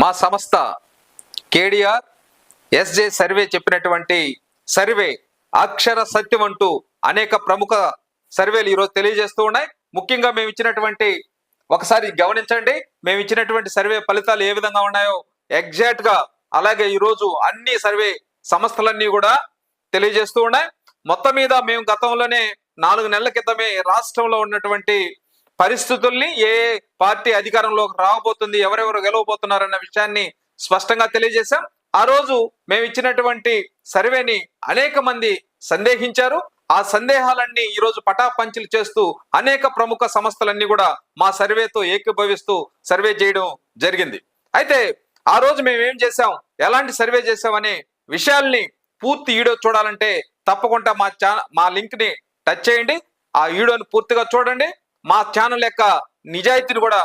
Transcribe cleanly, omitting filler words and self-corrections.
మా సంస్థ KDR SJ survey చెప్పినటువంటి సర్వే అక్షర సత్యం అంటూ అనేక ప్రముఖ సర్వేలు ఈరోజు తెలియజేస్తూ ఉన్నాయి. ముఖ్యంగా మేము ఇచ్చినటువంటి ఒకసారి గమనించండి, మేము ఇచ్చినటువంటి సర్వే ఫలితాలు ఏ విధంగా ఉన్నాయో ఎగ్జాక్ట్ గా అలాగే ఈరోజు అన్ని సర్వే సంస్థలన్నీ కూడా తెలియజేస్తూ ఉన్నాయి. మొత్తం మీద మేము గతంలోనే 4 నెలల క్రితమే రాష్ట్రంలో ఉన్నటువంటి పరిస్థితుల్ని, ఏ పార్టీ అధికారంలోకి రాబోతుంది, ఎవరెవరు గెలవబోతున్నారన్న విషయాన్ని స్పష్టంగా తెలియజేశాం. ఆ రోజు మేము ఇచ్చినటువంటి సర్వేని అనేక మంది సందేహించారు. ఆ సందేహాలన్నీ ఈ రోజు పటాపంచలు చేస్తూ అనేక ప్రముఖ సంస్థలన్నీ కూడా మా సర్వేతో ఏకీభవిస్తూ సర్వే చేయడం జరిగింది. అయితే ఆ రోజు మేము ఏం చేసాం, ఎలాంటి సర్వే చేసామనే విషయాల్ని పూర్తి వీడియో చూడాలంటే తప్పకుండా మా లింక్ ని టచ్ చేయండి. ఆ వీడియోని పూర్తిగా చూడండి. మా ఛానల్ యొక్క నిజాయితీని కూడా